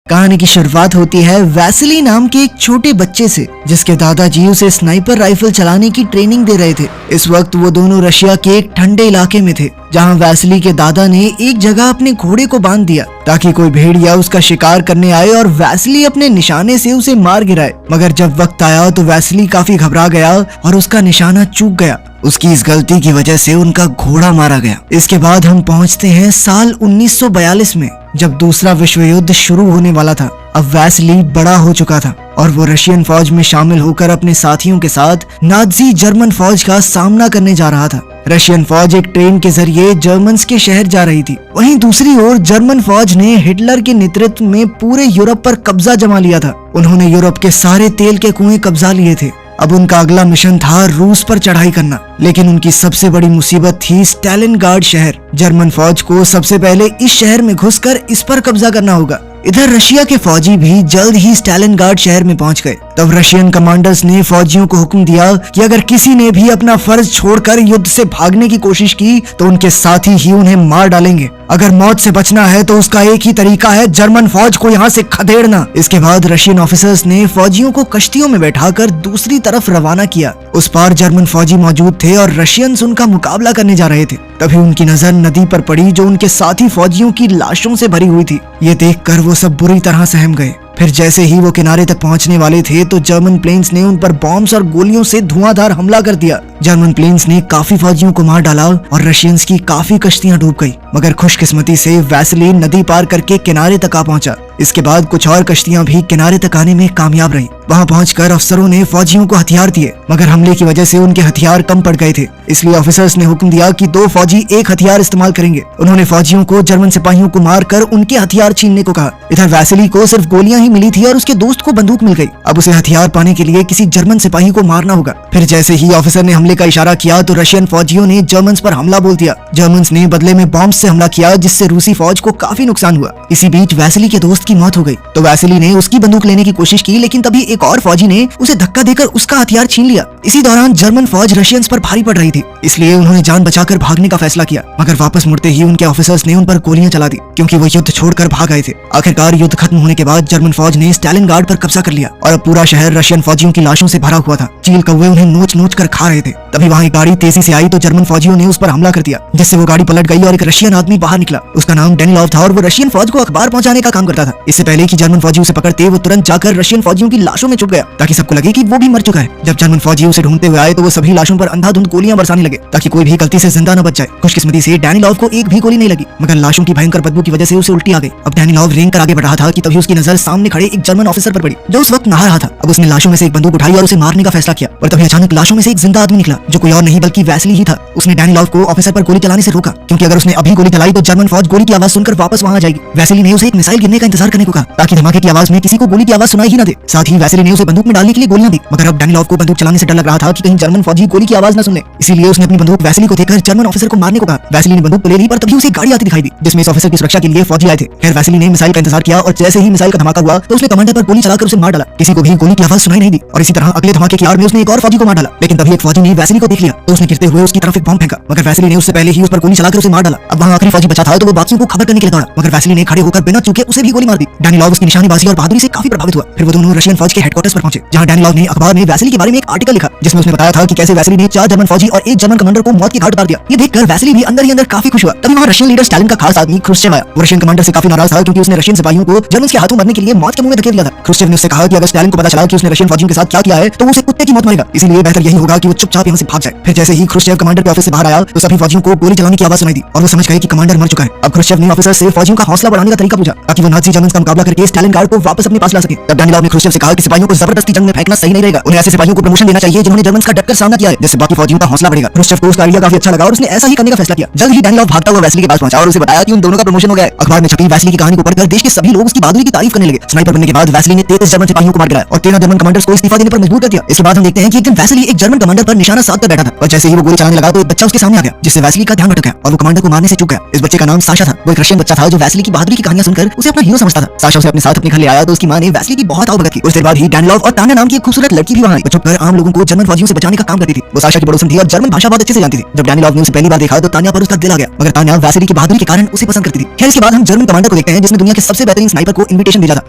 कहानी की शुरुआत होती है वैसिली नाम के एक छोटे बच्चे से, जिसके दादाजी उसे स्नाइपर राइफल चलाने की ट्रेनिंग दे रहे थे। इस वक्त वो दोनों रशिया के एक ठंडे इलाके में थे, जहां वैसिली के दादा ने एक जगह अपने घोड़े को बांध दिया ताकि कोई भेड़िया उसका शिकार करने आए और वैसिली अपने निशाने से उसे मार गिराए। मगर जब वक्त आया तो वैसिली काफी घबरा गया और उसका निशाना चूक गया। उसकी इस गलती की वजह से उनका घोड़ा मारा गया। इसके बाद हम पहुंचते हैं साल 1942 में, जब दूसरा विश्व युद्ध शुरू होने वाला था। अब वैसिली बड़ा हो चुका था और वो रशियन फौज में शामिल होकर अपने साथियों के साथ नाजी जर्मन फौज का सामना करने जा रहा था। रशियन फौज एक ट्रेन के जरिए जर्मन्स के शहर जा रही थी। वहीं दूसरी ओर जर्मन फौज ने हिटलर के नेतृत्व में पूरे यूरोप पर कब्जा जमा लिया था। उन्होंने यूरोप के सारे तेल के कुएं कब्जा लिए थे। अब उनका अगला मिशन था रूस पर चढ़ाई करना, लेकिन उनकी सबसे बड़ी मुसीबत थी स्टालिनग्राड शहर। जर्मन फौज को सबसे पहले इस शहर में घुसकर इस पर कब्जा करना होगा। इधर रशिया के फौजी भी जल्द ही स्टालिनग्राड शहर में पहुंच गए। तब रशियन कमांडर्स ने फौजियों को हुक्म दिया कि अगर किसी ने भी अपना फर्ज छोड़कर युद्ध से भागने की कोशिश की तो उनके साथी ही उन्हें मार डालेंगे। अगर मौत से बचना है तो उसका एक ही तरीका है, जर्मन फौज को यहाँ से खदेड़ना। इसके बाद रशियन ऑफिसर्स ने फौजियों को कश्तियों में बैठाकर दूसरी तरफ रवाना किया। उस पार जर्मन फौजी मौजूद थे और रशियंस उनका मुकाबला करने जा रहे थे। तभी उनकी नजर नदी पर पड़ी, जो उनके साथी फौजियों की लाशों से भरी हुई थी। ये देखकर वो सब बुरी तरह सहम गए। फिर जैसे ही वो किनारे तक पहुंचने वाले थे तो जर्मन प्लेन्स ने उन पर बॉम्ब्स और गोलियों से धुआंधार हमला कर दिया। जर्मन प्लेन्स ने काफी फौजियों को मार डाला और रशियंस की काफी कश्तियां डूब गई। मगर खुशकिस्मती से वैसिली नदी पार करके किनारे तक आ पहुंचा। इसके बाद कुछ और कश्तियां भी किनारे तक आने में कामयाब रहीं। वहां पहुंचकर अफसरों ने फौजियों को हथियार दिए, मगर हमले की वजह से उनके हथियार कम पड़ गए थे। इसलिए ऑफिसर्स ने हुक्म दिया कि 2 फौजी एक हथियार इस्तेमाल करेंगे। उन्होंने फौजियों को जर्मन सिपाहियों को मारकर उनके हथियार छीनने को कहा। इधर वैसिली को सिर्फ गोलियां ही मिली थी और उसके दोस्त को बंदूक मिल गई। अब उसे हथियार पाने के लिए किसी जर्मन सिपाही को मारना होगा। फिर जैसे ही ऑफिसर ने हमले का इशारा किया तो रशियन फौजियों ने जर्मन्स पर हमला बोल दिया। जर्मन्स ने बदले में बॉम्ब से हमला किया, जिससे रूसी फौज को काफी नुकसान हुआ। इसी बीच वैसिली के दोस्त की मौत हो गई तो वैसिली ने उसकी बंदूक लेने की कोशिश की, लेकिन तभी एक और फौजी ने उसे धक्का देकर उसका हथियार छीन लिया। इसी दौरान जर्मन फौज रशियंस पर भारी पड़ रही थी, इसलिए उन्होंने जान बचाकर भागने का फैसला किया। मगर वापस मुड़ते ही उनके ऑफिसर्स ने उन पर गोलियां चला दी, क्योंकि वो युद्ध छोड़कर भाग आए थे। आखिरकार युद्ध खत्म होने के बाद जर्मन फौज ने स्टालिनग्राड पर कब्जा कर लिया और अब पूरा शहर रशियन फौजियों की लाशों से भरा हुआ था। चील कौवे उन्हें नोच नोच कर खा रहे थे। तभी वहाँ एक गाड़ी तेजी से आई तो जर्मन फौजियों ने उस पर हमला कर दिया, जिससे वो गाड़ी पलट गई और एक रशियन आदमी बाहर निकला। उसका नाम डेनिलोव था और वो रशियन फौज को अखबार पहुंचाने का काम करता था। इससे पहले कि जर्मन फौजी उसे पकड़ते, वो तुरंत जाकर रशियन फौजियों की लाशों में छुप गया ताकि सबको लगे कि वो भी मर चुका है। जब जर्मन फौजी उसे ढूंढते हुए आए तो वो सभी लाशों पर अंधाधुंध गोलियां बरसाने लगे ताकि कोई भी गलती से जिंदा न बच जाए। खुशकिस्मती से डेनिलोव को एक भी गोली नहीं लगी, मगर लाशों की भयंकर बदबू की वजह से उसे उल्टी आ गई। अब डेनिलोव रेंग कर आगे बढ़ रहा था कि तभी उसकी नजर सामने खड़े एक जर्मन ऑफिसर पर पड़ी, जो उस वक्त नहा रहा था। अब उसने लाशों में से एक बंदूक उठाई और उसे मारने का फैसला किया, और तभी अचानक लाशों में से एक जिंदा आदमी निकला, जो कोई और नहीं बल्कि वैसिली ही था। उसने डेनिलोव को ऑफिसर पर गोली चलाने से रोका, क्योंकि अगर उसने अभी गोली चलाई तो जर्मन फौज गोली की आवाज सुनकर वापस वहां आ जाएगी। वैसिली ने उसे एक मिसाइल गिरने का इंतजार करने को कहा ताकि धमाके की आवाज में किसी को गोली की आवाज सुनाई ही न दे। साथ ही वैसिली ने उसे बंदूक में डालने के लिए गोलियां दी, मगर अब डेनिलोव को बंदूक चलाने से डर लग रहा था कि कहीं जर्मन फौजी गोली की आवाज न सुन ले। इसीलिए उसने अपनी बंदूक वैसिली को देकर जर्मन ऑफिसर को मारने को कहा। वैसिली ने बंदूक ले ली, पर तभी उसे गाड़ी आती दिखाई दी, जिसमें इस ऑफिसर की सुरक्षा के लिए फौजी आए थे। खैर वैसिली ने मिसाइल का इंतजार किया और जैसे ही मिसाइल का धमाका हुआ तो उसने कमांडर पर गोली चलाकर उसे मार डाला। किसी को भी गोली की आवाज सुनाई नहीं दी और इसी तरह अगले धमाके की आड़ में उसने एक और फौजी को मार डाला। लेकिन तभी एक फौजी ने वैसिली को देख लिया तो उसने गिरते हुए उसकी तरफ एक बम फेंका, मगर वैसिली ने उससे पहले ही उस पर गोली चलाकर उसे मार डाला। अब वहां आखिरी फौजी बचा था तो वो बाकियों को खबर करने के लिए दौड़ा, मगर वैसिली ने खड़े होकर बिना चूके उसे भी गोली मार दी। डेनिलोव उसकी निशानेबाजी और बहादुरी से काफी प्रभावित हुआ। फिर वो दोनों रशियन फौज के हेडक्वार्टर्स पर पहुंचे, जहां डेनिलोव ने अखबार में वैसिली के बारे में एक आर्टिकल लिखा, जिसमें उसने बताया था कि कैसे वैसिली ने 4 जर्मन फौजी और 1 जर्मन कमांडर को मौत के घाट उतार दिया। ये देखकर वैसिली भी अंदर ही अंदर काफी खुश हुआ। तभी वहां रशियन लीडर स्टालिन का खास आदमी क्रुश्चेव आया। वो रशियन कमांडर से काफी नाराज था, क्योंकि उसने रशियन सिपाहियों को जर्मन के हाथों मरने के लिए मौत के मुंह में धकेल दिया था। क्रुश्चेव ने उससे कहा कि अगर स्टालिन को पता चला कि उसने रशियन फौजियों के साथ क्या किया है तो वो उसे कुत्ते की मौत मारेगा, इसलिए बेहतर यही होगा कि वो चुपचाप यहाँ से भाग जाए। फिर जैसे ही क्रुश्चेव कमांडर के ऑफिस से बाहर आया तो सभी फौजियों को गोली चलाने की आवाज सुनाई दी और वो समझ गए कि कमांडर मर चुका है। अब क्रुश्चेव ने ऑफिसर से फौजियों का हौसला बढ़ाने का तरीका पूछा ताकि वो नाजी जर्मन्स का मुकाबला करके स्टालिनग्राड को वापस अपने पास ला सके। तब डेनिलोव ने क्रुश्चेव से कहा कि सिपाहियों को जबरदस्ती जंग में फेंकना सही नहीं रहेगा, उन्हें ऐसे सिपाहियों को प्रमोशन देना चाहिए जिन्होंने जर्मन्स का डटकर सामना किया है, जिससे बाकी फौजियों का हौसला बढ़ेगा। क्रुश्चेव को उसका आइडिया काफी अच्छा लगा और उसने ऐसा ही करने का फैसला किया। जल्द ही डेनिलोव भागता हुआ वैसिली के पास पहुंचा और उसे बताया कि उन दोनों का प्रमोशन हो गया है। अखबार में छपी वैसिली की कहानी को पढ़कर देश के सभी लोग उसकी बहादुरी की तारीफ करने लगे। स्नाइपर बनने के बाद वैसिली ने 33 जर्मन सिपाहियों को मार गिराया और 13 जर्मन कमांडर्स को इस्तीफा देने पर मजबूर कर दिया। इसके बाद हम देखते हैं कि एक दिन वैसिली एक जर्मन कमांडर पर निशाना साधकर बैठा था और जैसे ही वो गोली चलाने लगा तो एक बच्चा उसके सामने आ गया, जिससे वैसिली का ध्यान भटक गया और वो कमांडर को मारने से चूक रुक गया। इस बच्चे का नाम साशा था। वो एक रशियन बच्चा था जो वैसिली की बहादुरी की कहानियां सुनकर उसे अपना हीरो समझता था। साशा उसे अपने साथ अपने घर ले आया तो उसकी मां ने वैसिली की बहुत आवभगत की। उसके बाद ही डैनिलॉव और तान्या नाम की एक खूबसूरत लड़की भी वहां आई, छुपकर आम लोगों को जर्मन फौजियों से बचाने का काम करती थी। वो साशा की पड़ोसन थी और जर्मन भाषा बहुत अच्छे से जानती थी। जब डैनिलॉव ने उसे पहली बार देखा तो तान्या पर उसका दिल आ गया, मगर तान्या वैसिली की बहादुरी के कारण उसे पसंद करती थी। खैर इसके बाद हम जर्मन कमांडर को देखते हैं जिसने दुनिया के सबसे बेहतरीन स्नाइपर को इनविटेशन भेजा था।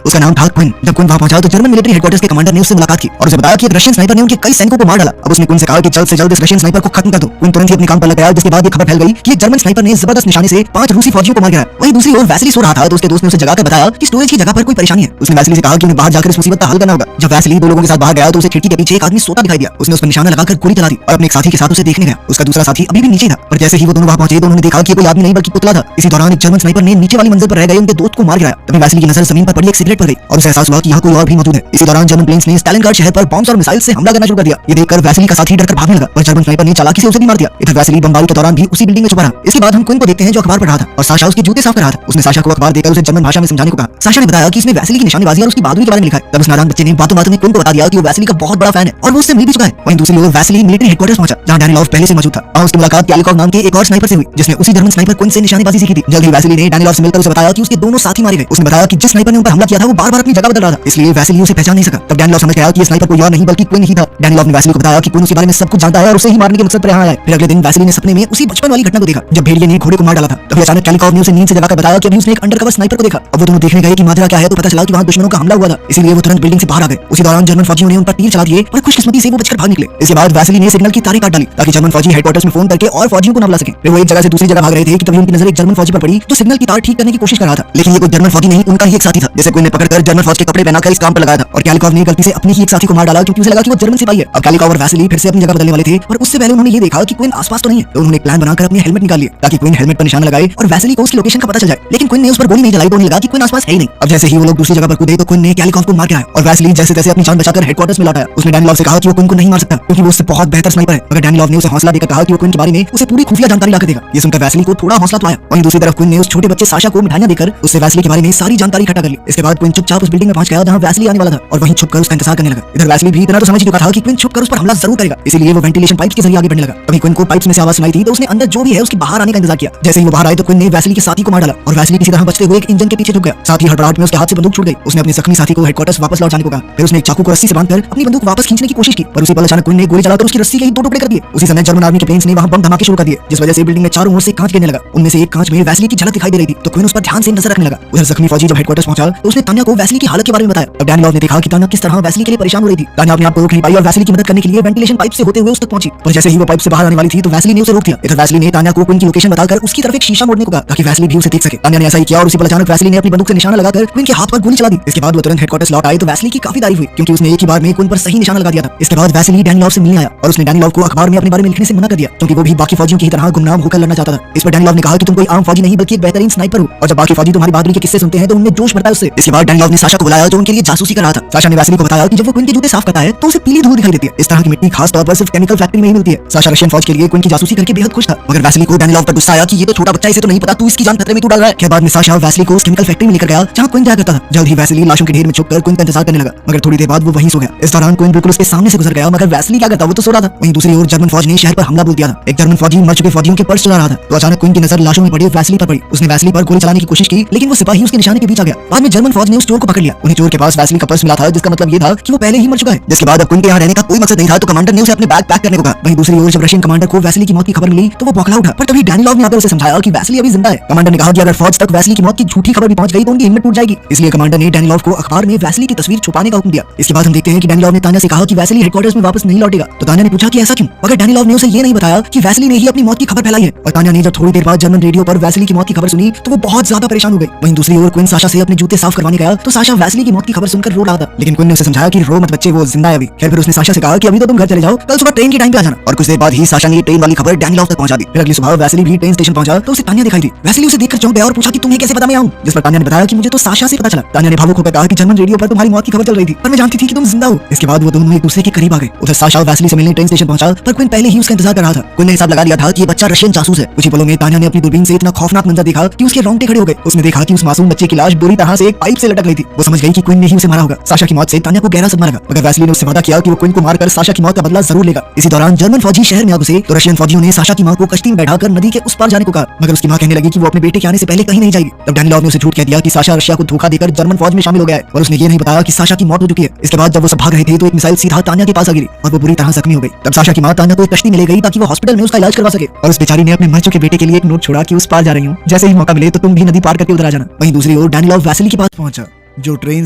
उसका नाम था क्विन। जब क्विन वहां पहुंचा तो जर्मन मिलिट्री हेडक्वार्टर्स के कमांडर ने उससे मुलाकात की और उसे बताया कि एक रशियन स्नाइपर ने उनके कई सैनिकों को मार डाला। अब उसने क्विन से कहा कि जल्द से जल्द इस रशियन स्नाइपर को खत्म कर दो। क्विन तुरंत ही अपने काम पर लग गया, जिसके बाद ये खबर फैल गई कि एक जर्मन स्नाइपर ने जबरदस्त निशाने से 5 रूसी फौजियों को मार गिराया। वहीं दूसरी ओर वैसिली सो रहा था तो उसके दोस्त ने उसे जगाकर बताया कि स्टोरेज की जगह पर कोई परेशानी है। उसने वैसिली से कहा कि उन्हें बाहर जाकर इस मुसीबत का हल करना होगा। जब वैसिली 2 लोगों के साथ बाहर गया तो उसे खिड़की के पीछे एक आदमी सोता दिखाई दिया। उसने उस पर निशाना लगाकर गोली चला दी और अपने एक साथी के साथ उसे देखने गया। उसका दूसरा साथी अभी भी नीचे था, पर जैसे ही वो दोनों वहां पहुंचे तो उन्होंने देखा कि कोई आदमी नहीं बल्कि पुतला था। इसी दौरान एक जर्मन स्नाइपर ने नीचे वाली मंजिल पर रह गए उनके दोस्त को मार गिराया। तभी वैसिली की नजर जमीन पर पड़ी एक सिगरेट पर गई और उसे एहसास हुआ कि यहाँ कोई और भी मौजूद है। इसी दौरान जर्मन प्लेन्स ने स्टालिनग्राड शहर पर बॉम्ब्स और मिसाइल से हमला करना शुरू कर दिया। ये देखकर वैसिली का साथी डरकर भागने लगा, पर जर्मन स्नाइपर ने चालाकी से उसे भी मार दिया। इधर वैसिली बमबारी के दौरान भी उसी बिल्डिंग में छुपा रहा। इसके बाद हम क्विन को देखते हैं जो अखबार पढ़ रहा था और साशा उसके जूते साफ कर रहा था। उसने साशा को अखबार देकर उसे जर्मन भाषा में समझाने को कहा। साशा ने बताया कि इसमें वैसिली की निशानेबाजी और उसकी बहादुरी के बारे में लिखा है। तब उस नादान बच्चे ने बातों बातों में क्विन को बता दिया कि वो वैसिली का बहुत बड़ा फैन है और वो उससे मिल भी चुका है। वहीं दूसरी ओर वैसिली मिलिट्री हेडक्वार्टर्स पहुंचा जहां डैनिलॉव पहले से मौजूद था। वहां उसकी मुलाकात कैलिकॉव नाम के एक और स्नाइपर से हुई जिसने उसी जर्मन स्नाइपर क्विन से निशानेबाजी सीखी थी। जल्द ही वैसिली ने डैनिलॉव से मिलकर उसे बताया कि उसके दोनों साथी मारे गए। उसने बताया कि जिस स्नाइपर ने उन पर हमला किया था वो बार-बार अपनी जगह बदल रहा था, इसलिए वैसिली उसे पहचान नहीं सका। तब डैनिलॉव समझ गया कि ये स्नाइपर कोई और नहीं बल्कि क्विन ही था। डैनिलॉव ने वैसिली को बताया कि क्विन उसके बारे में सब कुछ जानता है और उसे ही मारने के मकसद पर यहाँ आया है। फिर अगले दिन वैसिली ने सपने में उसी बचपन वाली घटना को देखा जब भेड़िए ने घोड़े को मार डाला था। तभी अचानक कैलिकॉव ने उसे नींद से जगाकर बताया कि अभी उसने एक अंडरकवर स्नाइपर को देखा। अब वो दोनों देखने गए कि माजरा क्या है तो पता चला कि वहां दुश्मनों का हमला हुआ था, इसीलिए वो तुरंत बिल्डिंग से बाहर आ गए। उसी दौरान जर्मन फौजियों ने उन पर तीर चला दिए और खुशकिस्मती से वो बचकर भाग निकले। इसके बाद वैसिली ने सिग्नल की तारें काट डाली ताकि जर्मन फौजी हेडक्वार्टर्स में फोन करके और फौजियों को न बुला सके। फिर वो एक जगह से दूसरी जगह भाग रहे थे कि तभी उनकी नजर एक जर्मन फौजी पर पड़ी जो सिग्नल की तार ठीक करने की कोशिश कर रहा था, लेकिन ये कोई जर्मन फौजी नहीं उनका ही एक साथी था जिसे क्विन ने पकड़कर जर्मन फौज के कपड़े पहनाकर इस काम पर लगाया था। और कैलिकॉव ने गलती से अपने ही एक साथी को मार डाला क्योंकि उसे लगा कि वो जर्मन सिपाही है। अब कैलिकॉव और वैसिली फिर से अपनी जगह बदलने वाले थे और उससे पहले उन्होंने ये देखा कि क्विन आसपास तो नहीं है, तो उन्होंने एक प्लान बनाकर अपने हेलमेट निकाल लिया ताकि क्विन हेलमेट पर निशाना लगाए और वैसिली को उसकी लोकेशन का पता चल जाए। लेकिन क्विन ने उस पर गोली नहीं चलाई तो उन्हें लगा कि क्विन आसपास है ही नहीं। अब जैसे ही वो लोग दूसरी जगह पर कूदे तो क्विन ने कैलिकॉव को मार गिराया और वैसिली जैसे तैसे अपनी जान बचाकर हेडक्वार्टर्स में लौट आया। उसने डैनिलॉव से कहा कि वो क्विन को नहीं मार सकता क्योंकि वो उससे बहुत बेहतर स्नाइपर है, मगर डैनिलॉव ने उसे हौसला देकर कहा कि वो क्विन के बारे में उसे पूरी खुफिया जानकारी लाकर देगा। ये सुनकर वैसिली को थोड़ा हौसला तो आया। वहीं दूसरी तरफ क्विन ने उस छोटे बच्चे साशा को मिठाइयां देकर उससे वैसिली के बारे में सारी जानकारी इकट्ठा कर ली। इसके बाद क्विन चुपचाप उस बिल्डिंग में पहुंच गया जहां वैसिली आने वाला था और वहीं छुपकर उसका इंतजार करने लगा। इधर वैसिली भी इतना तो समझ चुका था कि क्विन छुपकर उस पर हमला जरूर करेगा, इसीलिए वो वेंटिलेशन पाइप के जरिए आगे बढ़ने लगा। अभी क्विन को पाइप्स में से आवाज सुनाई थी तो उसने अंदर जो भी है उसके बाहर आने का इंतजार किया। जैसे ही वो बाहर आए तो क्विन ने वैसिली के साथी को मार डाला और वैसिली किसी तरह बचते हुए एक इंजन के पीछे छुप गया। साथ ही हड़बड़ाहट में उसके हाथ से बंदूक छूट गई। उसने अपने जख्मी साथी को हेडक्वार्टर्स वापस लौट जाने को कहा। फिर उसने एक चाकू को रस्सी से बांधकर अपनी बंदूक वापस खींचने की कोशिश की, पर उसी पल अचानक क्विन ने गोली चलाकर उसकी रस्सी के ही 2 टुकड़े कर दिए। उसी समय जर्मन आर्मी के प्लेन्स ने वहां बम धमाके शुरू कर दिए जिस वजह से बिल्डिंग में चारों ओर से कांच गिरने लगा। उनमें से एक कांच में वैसिली की झलक दिखाई दे रही थी तो क्विन उस पर ध्यान से नजर रखने लगा। उधर जख्मी फौजी जब हेडक्वार्टर्स पहुंचा तो उसने तान्या को वैसिली की हालत के बारे में बताया। तब डैनिलॉव ने देखा कि तान्या किस तरह वैसिली के लिए परेशान हो रही थी। तान्या अपने आप को रोक नहीं पाई और वैसिली की मदद करने के लिए वेंटिलेशन पाइप से होते हुए उस तक पहुंची, पर जैसे ही वो पाइप से बाहर आने वाली थी तो वैसिली ने उसे रोक दिया। इधर वैसिली ने तान्या को क्विन की लोकेशन बताकर उसकी तरफ एक शीशा मोड़ने को कहा ताकि वैसिली भी उसे देख सके। तान्या ने ऐसा ही किया और उसी पल अचानक वैसिली ने अपनी बंदूक से निशाना लगाकर क्विन के हाथ पर गोली चला दी। इसके बाद वो तुरंत हेडक्वार्टर्स लौट आए तो वैसिली की काफी तारीफ हुई क्योंकि उसने एक ही बार में क्विन पर सही निशाना लगा दिया था। इसके बाद वैसिली डैनिलॉव से मिलने आया और उसने डैनिलॉव को अखबार में अपने बारे में लिखने से मना कर दिया क्योंकि वो भी बाकी फौजियों की तरह गुमनाम होकर लड़ना चाहता था। इस पर डैनिलॉव ने कहा कि तुम कोई आम फौजी नहीं बल्कि एक बेहतरीन स्नाइपर हो और जब बाकी फौजी तुम्हारी बहादुरी के किस्से सुनते हैं तो उनमें जोश बढ़ता है उससे। इसके बाद डैनिलॉव ने साशा को बुलाया जो उनके लिए जासूसी कर रहा था। साशा ने वैसिली को बताया कि जब वो क्विन के जूते साफ करता है तो उसे पीली धूल दिखाई देती है। इस तरह की मिट्टी खास तौर पर सिर्फ केमिकल फैक्ट्री में ही मिलती है। साशा रशियन फौज के लिए क्विन की जासूसी करके बेहद खुश था, मगर वैसिली को डैनिलॉव पर गुस्सा आया कि ये तो छोटा बच्चा, इसे तो नहीं पता तू इसकी जान खतरे में क्यों डाल रहा है। बाद में साशा वैसिली को उस केमिकल फैक्ट्री में लेकर गया जहां क्विन जाया करता था। जल्द ही वैसिली लाशों के ढेर में छुपकर क्विन का इंतजार करने लगा, मगर थोड़ी देर बाद वो वहीं सो गया। इस दौरान क्विन बिल्कुल उसके सामने से गुजर गया, मगर वैसिली क्या करता, वो तो सो रहा था। वहीं दूसरी ओर जर्मन फौज ने शहर पर हमला बोल दिया था। एक जर्मन फौजी मर चुके फौजियों के पर्स चला रहा था तो अचानक क्विन की नजर लाशों में पड़ी वैसिली पर पड़ी। उसने वैसिली पर गोली चलाने की कोशिश की लेकिन वो सिपाही उसके निशाने के बीच आ गया। बाद में जर्मन फौज ने उस चोर को पकड़ लिया। उन्हें चोर के पास वैसिली का पर्स मिला था जिसका मतलब ये था कि वो पहले ही मर चुका है। जिसके बाद अब क्विन के यहाँ रहने का कोई मकसद नहीं था तो कमांडर ने उसे अपने बैग पैक करने को कहा। वहीं दूसरी ओर जब रशियन कमांडर को वैसिली की मौत की खबर मिली तो वो बौखला उठा, पर तभी डैनिलॉव ने आकर उसे समझाया कि वैसिली अभी जिंदा है। कमांडर ने कहा कि अगर फौज तक वैसिली की मौत की झूठी खबर भी पहुंच गई तो उनकी हिम्मत टूट जाएगी, इसलिए कमांडर ने डैनिलॉव को अखबार में वैसिली की तस्वीर छुपाने का हुक्म दिया। इसके बाद हम देखते हैं कि डैनिलॉव ने तान्या से कहा कि वैसिली हेडक्वार्टर्स में वापस नहीं लौटेगा तो तान्या ने पूछा कि ऐसा क्यों, मगर डैनिलॉव ने उसे ये नहीं बताया कि वैसिली ने ही अपनी मौत की खबर फैलाई है। और तान्या ने जब थोड़ी देर बाद जर्मन रेडियो पर वैसिली की मौत की खबर सुनी तो वो बहुत ज्यादा परेशान हो गई। वहीं दूसरी ओर क्विन साशा से अपने जूते साफ करवाने गया तो साशा वैसिली की मौत की खबर सुनकर रो रहा था, लेकिन क्विन ने उसे समझाया कि रो मत बच्चे, वो जिंदा है अभी। फिर उसने साशा से कहा कि अभी तो तुम घर चले जाओ, कल सुबह ट्रेन के टाइम पे आ जाना। और कुछ देर बाद ही साशा ने ट्रेन वाली खबर डैनिलॉव तक पहुंचा दी। फिर अगली सुबह वैसिली भी ट्रेन स्टेशन पहुंचा तो उसे तान्या दिखाई दी। वैसिली उसे देखकर चौंक गया और पूछा कि तुम्हें कैसे पता मैं आऊं, जिस पर तान्या ने बताया कि मुझे तो साशा से पता चला। तान्या ने भावुक होकर कहा कि जर्मन रेडियो पर तुम्हारी मौत की खबर चल रही थी पर मैं जानती थी कि तुम जिंदा हो। इसके बाद वो दोनों एक दूसरे के करीब आ गए। उधर साशा वैसिली से मिलने ट्रेन स्टेशन पहुंचा पर क्विन पहले ही उसका इंतजार कर रहा था। क्विन ने हिसाब लगा लिया था कि ये बच्चा रशियन जासूस है। कुछ ही पलों में तान्या ने अपनी दूरबीन से इतना खौफनाक मंजर देखा कि उसके रोंगटे खड़े हो गए। उसने देखा कि उस मासूम बच्चे की लाश बुरी तरह से एक पाइप से लटक रही थी। वो समझ गई कि क्विन ने ही उसे मारा होगा। साशा की मौत से तान्या को गहरा सदमा लगा, मगर वैसिली ने उससे वादा किया कि वो क्विन को मारकर साशा की मौत का बदला जरूर लेगा। इसी दौरान जर्मन फौजी शहर में आ घुसे तो रशियन फौजियों ने साशा की मां को कश्ती में बैठाकर नदी के उस पार जाने को पुकार, मगर उसकी माँ कहने लगी कि वो अपने बेटे के आने से पहले कहीं नहीं जाएगी। तब डैनिलॉव ने उसे झूठ कह दिया कि साशा रशिया को धोखा देकर जर्मन फौज में शामिल हो गया है, और उसने ये नहीं बताया कि साशा की मौत हो चुकी है। इसके बाद जब वो सब भाग रहे थे तो एक मिसाइल सीधा तान्या के पास आ गिरी और वो बुरी तरह जख्मी हो गई। तब साशा की माँ तान्या को एक कश्ती में ले गई ताकि वो हॉस्पिटल में उसका इलाज करवा सके, और उस बेचारी ने अपने मर चुके बेटे के लिए एक नोट छोड़ा कि उस पार जा रही हूँ, जैसे ही मौका मिले तो तुम भी नदी पार करके उधर आ जाना। वहीं दूसरी ओर डैनिलॉव वैसिली के पास पहुंचा, जो ट्रेन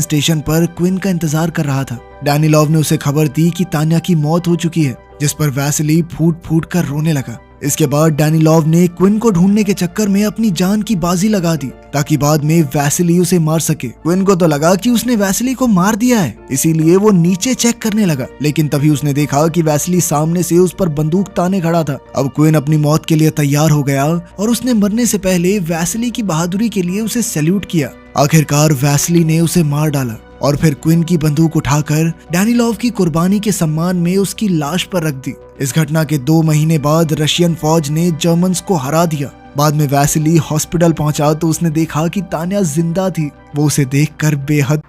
स्टेशन पर क्विन का इंतजार कर रहा था। डैनिलॉव ने उसे खबर दी कि तान्या की मौत हो चुकी है, जिस पर वैसिली फूट फूट कर रोने लगा। इसके बाद डैनिलॉव ने क्विन को ढूंढने के चक्कर में अपनी जान की बाजी लगा दी ताकि बाद में वैसिली उसे मार सके। क्विन को तो लगा कि उसने वैसिली को मार दिया है, इसीलिए वो नीचे चेक करने लगा, लेकिन तभी उसने देखा कि वैसिली सामने से उस पर बंदूक ताने खड़ा था। अब क्विन अपनी मौत के लिए तैयार हो गया और उसने मरने से पहले वैसिली की बहादुरी के लिए उसे सैल्यूट किया। आखिरकार वैसिली ने उसे मार डाला और फिर क्विन की बंदूक उठाकर डैनिलॉव की कुर्बानी के सम्मान में उसकी लाश पर रख दी। इस घटना के 2 महीने बाद रशियन फौज ने जर्मन्स को हरा दिया। बाद में वैसिली हॉस्पिटल पहुंचा तो उसने देखा कि तान्या जिंदा थी। वो उसे देखकर बेहद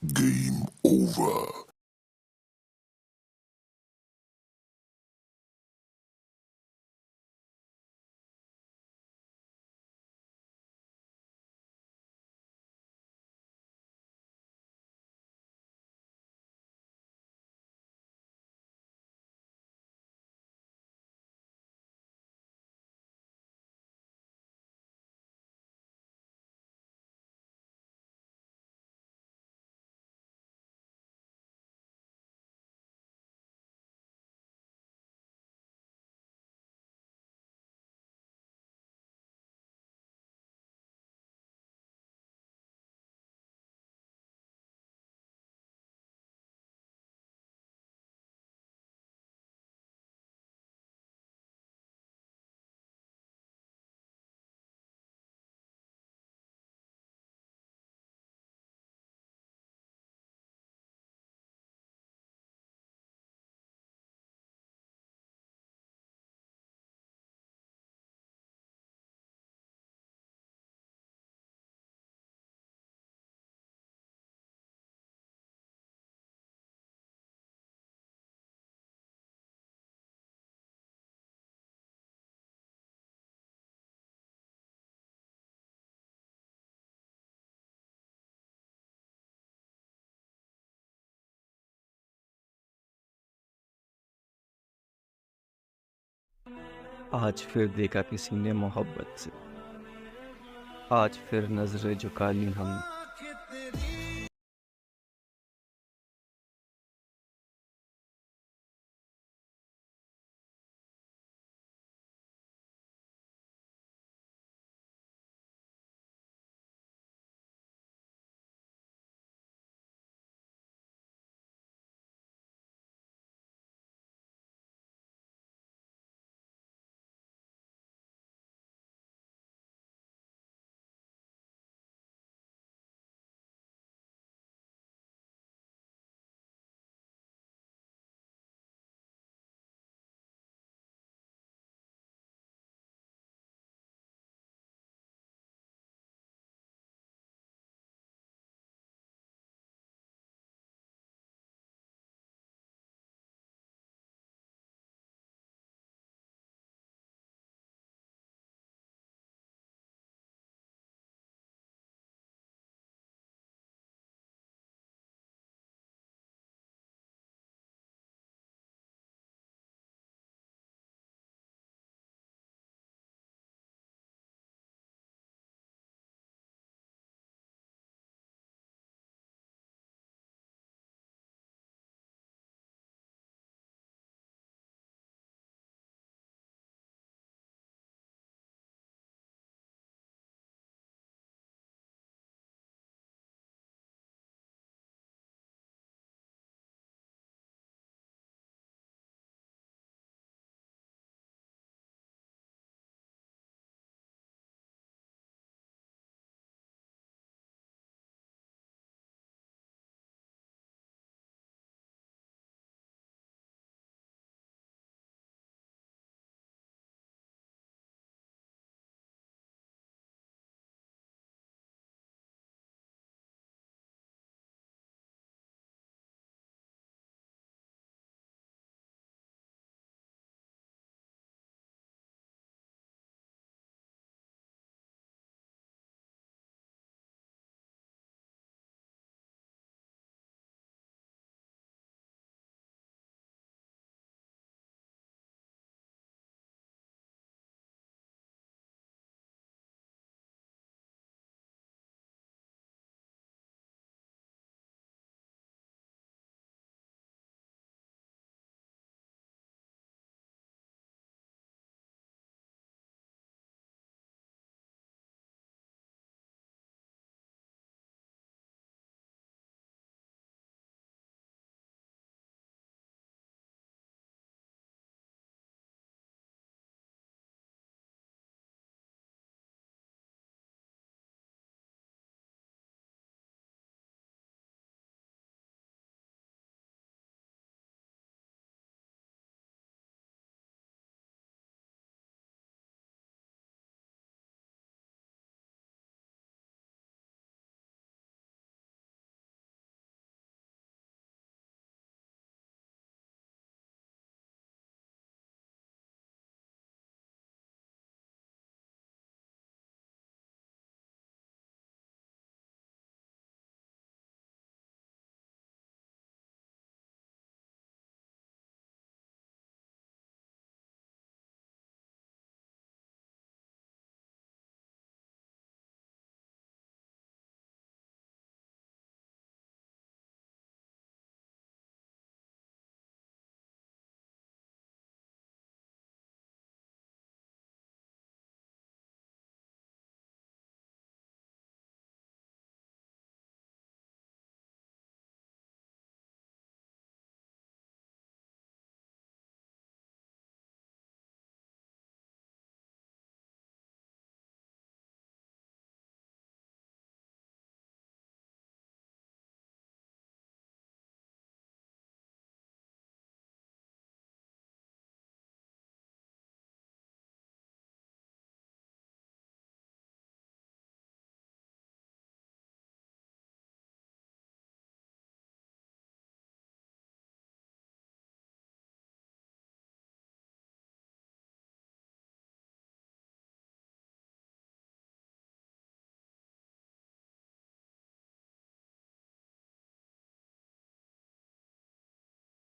Game over. आज फिर देखा किसी ने मोहब्बत से, आज फिर नजरें झुका ली हमने।